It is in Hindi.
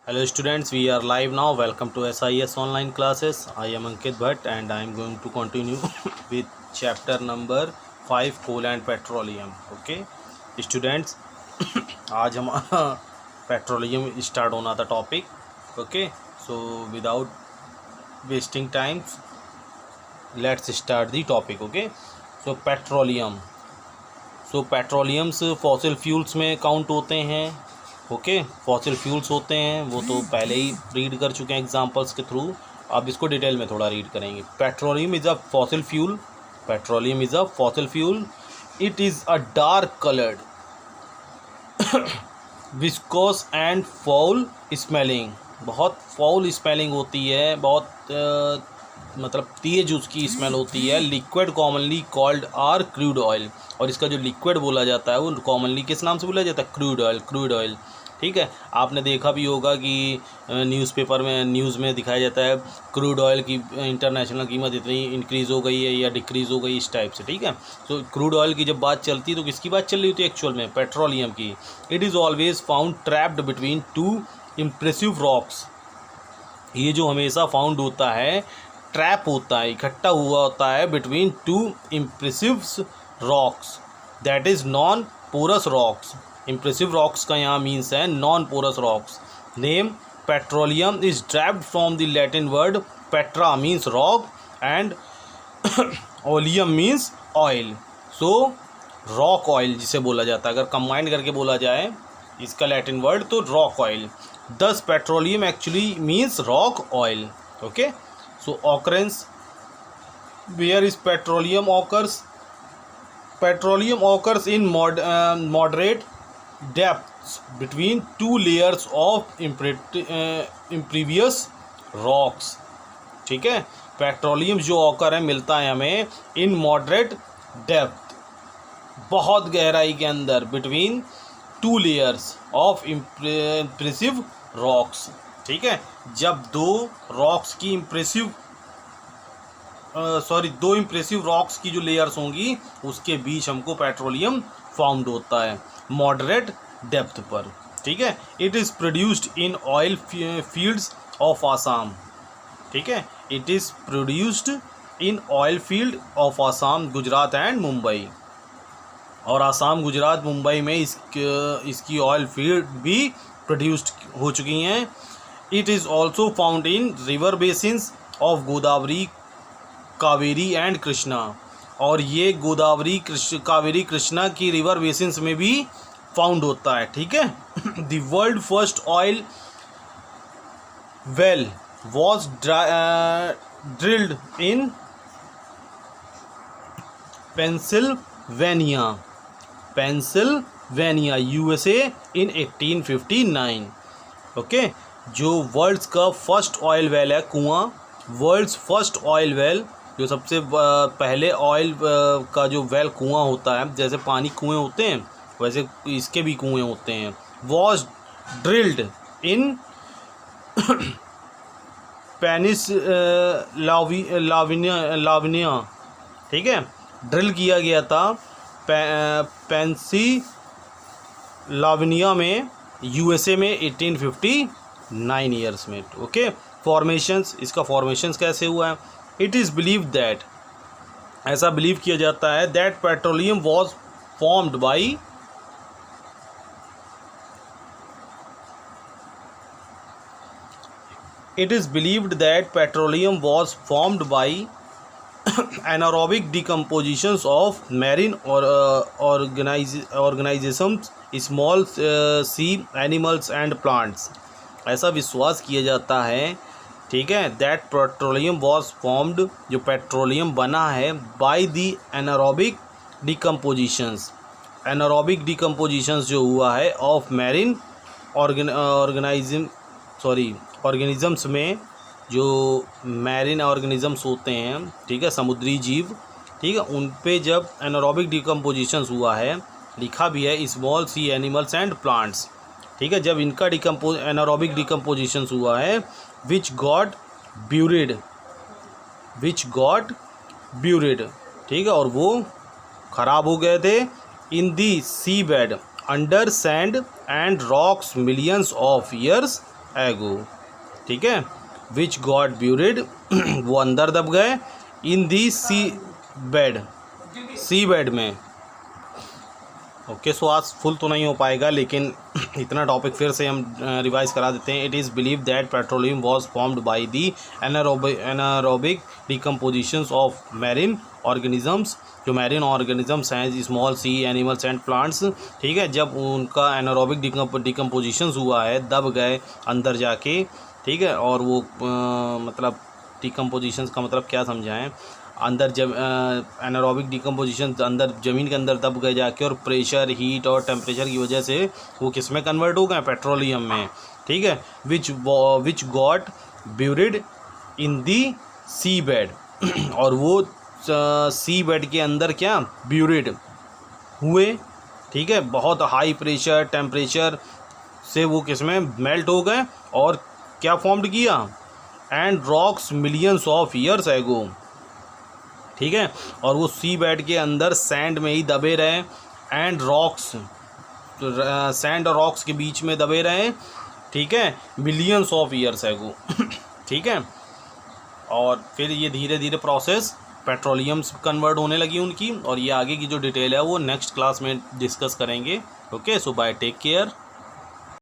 Hello students, we are live now. Welcome to SIS online classes. I am Ankit Bhatt and I am going to continue with chapter number 5 coal and petroleum. Okay students, आज हमारा पेट्रोलियम स्टार्ट होना था topic. Okay so without wasting times let's start the topic. Okay so petroleums fossil fuels में काउंट होते हैं. ओके फॉसिल फ्यूल्स होते हैं, वो तो पहले ही रीड कर चुके हैं एग्जांपल्स के थ्रू. अब इसको डिटेल में थोड़ा रीड करेंगे. Petroleum is a fossil fuel. Petroleum is a fossil fuel. It is a dark coloured viscous and foul smelling. बहुत फाउल स्मेलिंग होती है, बहुत मतलब तेज उसकी स्मेल होती है. Liquid commonly called are crude oil. और इसका जो लिक्विड बोला जाता है वो कॉमनली किस नाम से बोला जाता है? Crude oil. क्रूड ऑयल, ठीक है. आपने देखा भी होगा कि न्यूज़पेपर में न्यूज़ में दिखाया जाता है क्रूड ऑयल की इंटरनेशनल कीमत इतनी इंक्रीज़ हो गई है या डिक्रीज़ हो गई, इस टाइप से, ठीक है. तो क्रूड ऑयल की जब बात चलती है तो किसकी बात चल रही होती है एक्चुअल में? पेट्रोलियम की. It is always found trapped between two impressive rocks. ये जो हमेशा फाउंड होता है, ट्रैप होता है, इकट्ठा हुआ होता है between two impressive rocks, that is non porous rocks. Impressive rocks का यहाँ मीन्स है non porous rocks. Name petroleum is derived from the Latin word petra means rock and oleum means oil. So rock oil जिसे बोला जाता है, अगर कंबाइंड करके बोला जाए इसका लैटिन वर्ड तो rock oil. Thus petroleum actually means rock oil. Okay so occurrence, where is petroleum occurs? Petroleum occurs in moderate depths between two layers of impervious rocks. ठीक है. पेट्रोलियम जो ऑकर है मिलता है हमें इन मॉडरेट डेप्थ, बहुत गहराई के अंदर, between two layers of impressive rocks. ठीक है. जब दो रॉक्स की दो इम्प्रेसिव रॉक्स की जो लेयर्स होंगी उसके बीच हमको पेट्रोलियम फाउंड होता है मॉडरेट डेप्थ पर. ठीक है. It is produced in oil fields of Assam. ठीक है. It is produced in oil field of Assam, Gujarat and Mumbai. और आसाम, गुजरात, मुंबई में इसकी ऑयल फील्ड भी प्रोड्यूस्ड हो चुकी हैं. It is also found in river basins of Godavari, Kaveri and Krishna. और ये गोदावरी, कावेरी, कृष्णा की रिवर बेसिन्स में भी फाउंड होता है. ठीक है. The world first oil well was drilled in Pennsylvania USA in 1859. Okay. जो वर्ल्ड्स का फर्स्ट ऑयल वेल है, कुआं, वर्ल्ड्स फर्स्ट ऑयल वेल, जो सबसे पहले ऑयल का जो वेल कुआं होता है, जैसे पानी कुएं होते हैं वैसे इसके भी कुएं होते हैं, was drilled in penis Lavinia. ठीक है. ड्रिल किया गया था पेंसिल्वेनिया में, यूएसए में 1859 ईयर्स में. ओके. फॉर्मेशंस, इसका फॉर्मेशंस कैसे हुआ है? इट इज़ बिलीव दैट, ऐसा बिलीव किया जाता है, that petroleum was formed by anaerobic decompositions of marine organisms, small sea animals and plants. ऐसा विश्वास किया जाता है, ठीक है, दैट पेट्रोलियम वॉज फॉर्म्ड, जो पेट्रोलियम बना है, बाय दी एनारोबिक डिकम्पोजिशंस. एनारोबिक डिकम्पोजिशंस जो हुआ है ऑफ मैरिन ऑर्गेनिजम्स में, जो मैरिन ऑर्गेनिजम्स होते हैं, ठीक है, समुद्री जीव, ठीक है, उन पे जब एनारोबिक डिकम्पोजिशंस हुआ है, लिखा भी है small sea animals and plants. ठीक है. जब इनका एनारोबिक डिकम्पोजिशंस हुआ है, विच गॉट ब्यूरिड, ठीक है, और वो ख़राब हो गए थे in the sea bed under sand and rocks millions of years ago, ठीक है, विच गॉट ब्यूरिड वो अंदर दब गए, इन दी सी बेड में। ओके, सो आज फुल तो नहीं हो पाएगा, लेकिन इतना टॉपिक फिर से हम रिवाइज करा देते हैं। It is believe that petroleum was formed by the anaerobic decompositions of marine organisms, जो मैरिन ऑर्गेनिजम्स हैं, small sea animals and plants, ठीक है, जब उनका एनारोबिक डिकम्पोजिशंस हुआ है, दब गए अंदर जाके, ठीक है, और वो मतलब डिकम्पोजिशंस का मतलब क्या समझाएं, अंदर जब एनारोबिक डिकम्पोजिशन अंदर ज़मीन के अंदर दब गए जाके, और प्रेशर, हीट और टेम्परेचर की वजह से वो किस में कन्वर्ट हो गए, पेट्रोलियम में, ठीक है, which got buried in the sea bed और वो सी बेड के अंदर क्या ब्यूरिड हुए, ठीक है, बहुत हाई प्रेशर टेम्परेचर से वो किस में मेल्ट हो गए, और क्या फॉर्म्ड किया, and rocks millions of years ago, ठीक है, और वो सी बेड के अंदर सैंड में ही दबे रहे, एंड रॉक्स, सैंड और रॉक्स के बीच में दबे रहे, ठीक है, मिलियंस ऑफ ईयर्स एगो ठीक है, और फिर ये धीरे धीरे प्रोसेस पेट्रोलियम्स कन्वर्ट होने लगी उनकी, और ये आगे की जो डिटेल है वो नेक्स्ट क्लास में डिस्कस करेंगे। ओके, सो बाय, टेक केयर।